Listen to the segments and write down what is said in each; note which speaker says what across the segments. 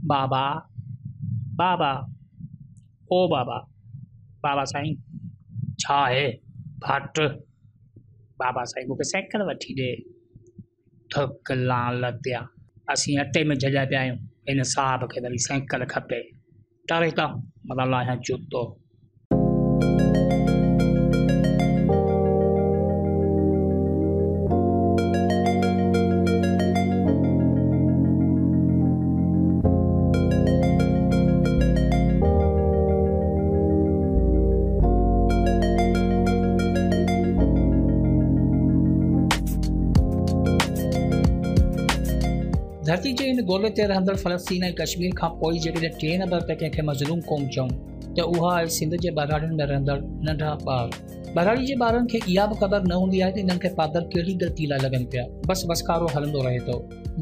Speaker 1: बाबा बाबा ओ बाबा बाबा साईं छा आहे फट बाबा साईं मूंखे साइकिल वठी ॾे थक लालतिया असीं अटे में जलिया पिया आहियूं हिन साहब खे वरी साइकिल खपे टरे था मतलब लाहियां जूतो धरती जे इन गोले ते रहंदड़ फ़लस्तीन ऐं कश्मीर खां पोइ जेकॾहिं टे नंबर ते कंहिंखे मज़लूम क़ौम चऊं त उहा आहे सिंध जे बरहाड़ियुनि में रहंदड़ नंढा ॿार बरहाड़ी जे ॿारनि खे इहा बि ख़बर न हूंदी आहे त इन्हनि खे पादर कहिड़ी ग़लती लाइ लॻनि पिया बसि वसकारो हलंदो रहे थो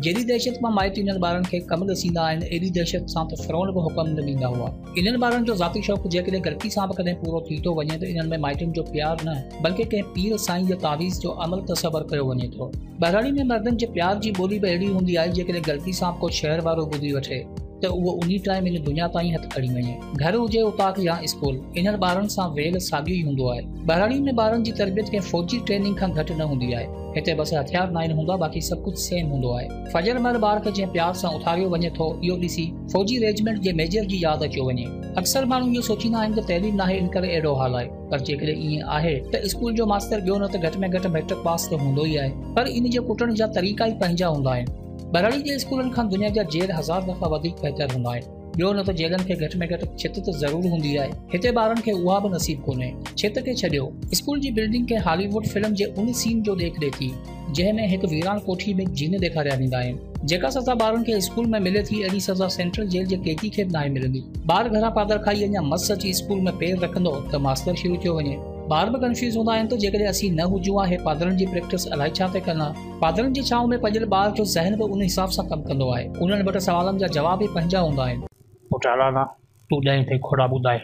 Speaker 1: जहिड़ी दहशत मां माइट इन्हनि ॿारनि खे कमु ॾसींदा आहिनि एॾी दहशत सां त फ़िरौन बि हुकम न ॾींदा हुआ इन्हनि ॿारनि जो ज़ाती शौक़ु जेकॾहिं ग़लती सां बि कॾहिं पूरो थी थो वञे त इन्हनि में माइटनि जो प्यार न बल्कि कंहिं पीर साईं जे तावीज़ जो अमल तसवर कयो वञे थो बरहाड़ी में मर्दनि जे प्यार जी ॿोली बि अहिड़ी हूंदी आहे जेकॾहिं ग़लती सां को शहर वारो ॿुधी वठे त उहो उन्ही टाइम इन दुनिया ताईं हथु खणी वञे घर हुजे उताक या स्कूल इन्हनि ॿारनि सां वेल साॻियो ई हूंदो आहे बरहाड़ी में ॿारनि जी तरबियत कंहिं फ़ौजी ट्रेनिंग खां घटि न हूंदी आहे हिते बसि हथियार न आहिनि हूंदा बाक़ी सभु कुझु सेम हूंदो आहे फजर महिल ॿार खे जंहिं प्यार सां उथारियो वञे थो इहो ॾिसी फ़ौजी रेजिमेंट जे मेजर जी यादि अची वञे अक्सर माण्हू इहो सोचींदा आहिनि त तइलीम नाहे इन करे अहिड़ो हाल आहे पर जेकॾहिं ईअं आहे त स्कूल जो मास्तर ॿियो न त घटि में घटि मैट्रिक पास त हूंदो ई आहे पर इन जे कुटण जा तरीक़ा ई पंहिंजा हूंदा आहिनि बरहाड़ी जे स्कूलनि खां दुनिया जा जेल 1000 दफ़ा वधीक बहितर हूंदा आहिनि ॿियो न त जेलनि खे घटि में घटि छित त ज़रूरु हूंदी आहे हिते ॿारनि खे उहा बि नसीब कोन्हे छित खे छॾियो स्कूल जी बिल्डिंग खे हॉलीवुड फिल्म जे उन सीन जो ॾेख ॾे थी जंहिं में हिकु वीरान कोठी में जीन ॾेखारिया वेंदा आहिनि जेका सज़ा ॿारनि खे स्कूल में मिले थी अहिड़ी सज़ा सेंट्रल जेल जे कैदी खे बि नाहे मिलंदी ॿार घरां पादर खाई अञा मस अची स्कूल में पेर रखंदो त मास्तर शुरू थियो वञे ॿार बि कंफ्यूज़ हूंदा आहिनि त जेकॾहिं असीं न हुजूं आहे पादरनि जी प्रैक्टिस अलाए छा ते कंदा पादरनि जी छांव में पॼियल ॿार जो ज़हन बि उन हिसाब सां कमु कंदो आहे उन्हनि वटि सवालनि जा जवाब ई पंहिंजा हूंदा आहिनि पुटाला ना तू ॾहें ते खोड़ा ॿुधाए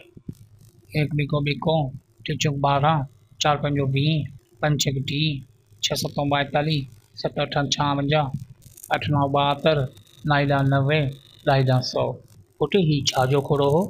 Speaker 1: एक बिको बिको टे चौक 12 4 5 20 5 6 30 6 7 42 7 8 56 8 9 72 9 90 10 100 पुट ही छा जो खोड़ो हो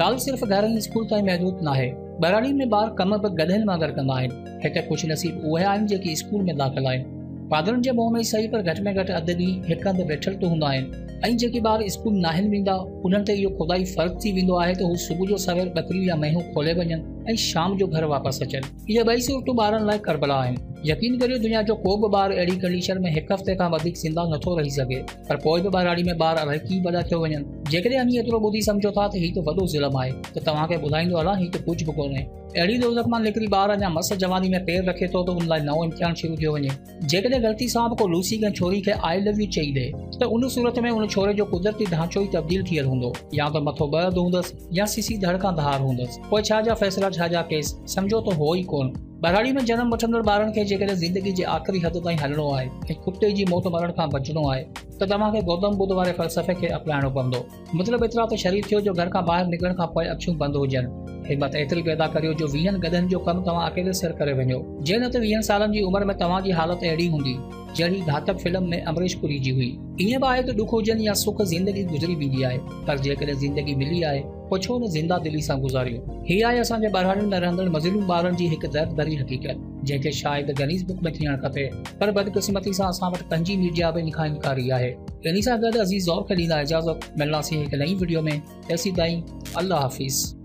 Speaker 1: ॻाल्हि सिर्फ़ घर ऐं स्कूल ताईं महदूद न आहे बरहाड़ी में ॿार कम बि गॾियल वांगुरु कंदा आहिनि हिते कुझु नसीब उहे आहिनि जेके स्कूल में दाख़िल आहिनि पादरनि जे मुंहं में सही पर घटि में घटि अधु ॾींहुं हिकु हंधि वेठल त हूंदा आहिनि ऐं जेके ॿार स्कूल नाहिनि वेंदा उन्हनि ते इहो ख़ुदाई फ़र्क़ु थी वेंदो आहे त हू सुबुह जो सवेर ॿकरियूं या मेंहूं खोले वञनि ऐं शाम जो घर वापसि अचनि इहे ॿई सूरतूं ॿारनि लाइ करबला आहिनि यकीन करियो दुनिया जो को बि ॿार अहिड़ी कंडीशन में हिकु हफ़्ते खां वधीक ज़िंदा नथो रही सघे पर पोइ बि बरहाड़ी में ॿार अलाए कीअं वॾा थियो वञनि जेकॾहिं अञा एतिरो ॿुधी सम्झो था त हीउ त वॾो ज़ुल्म आहे त तव्हांखे ॿुधाईंदो हलां हीउ त कुझु बि कोन्हे अहिड़ी दोज़ख मां निकिरी ॿार अञा मस जवानी में पेर रखे थो त उन लाइ नओं इम्तिहान शुरू थियो वञे जेकॾहिं ग़लती सां बि को लूसी कंहिं छोरी खे आई लव यू चई ॾे त उन सूरत में उन छोरे जो कुदरती ढांचो ई तब्दील थियल हूंदो या त मथो ॿ हूंदसि या सीसी धड़ खां धार हूंदसि पोइ छा जा फ़ैसिला छा जा केस सम्झो त हो ई कोन बरहाड़ी में जनम वठंदड़ ॿारनि खे जेकॾहिं ज़िंदगी जे आख़िरी हद ताईं हलणो आहे ऐं कुते जी मौत मरण खां बचणो आहे त तव्हांखे गौतम बुद्ध वारे फ़लसफ़े खे अपनाइणो पवंदो मतिलबु एतिरा त शरीर थियो जो घर खां ॿाहिरि निकिरण खां पोइ अखियूं बंदि हुजनि हिम्मत एतिरी पैदा करियो जो 20 गॾनि जो कमु तव्हां अकेले सिर करे वञो जे न त 20 सालनि जी उमिरि में तव्हांजी हालत अहिड़ी हूंदी जहिड़ी घातक फिल्म में अमरीश पुरी जी हुई ईअं बि आहे त ॾुख हुजनि या सुख ज़िंदगी गुज़री वेंदी आहे पर जेकॾहिं ज़िंदगी मिली आहे पोइ छो न ज़िंदा दिली सां गुज़ारियो हीअ आहे असांजे बरहाड़ियुनि में रहंदड़ मज़लूम ॿारनि जी हिकु दर्द भरी हक़ीक़त जंहिंखे शायदि गनीज़ बुक में थियणु खपे पर बदकिस्मती सां असां वटि पंहिंजी मीडिया बि इन खां इनकारी आहे इन सां गॾु अज़ीज़ ज़ौर खे ॾींदा इजाज़त मिलंदासीं हिकु नई वीडियो में तेसीं ताईं अल्लाह हाफ़िज़।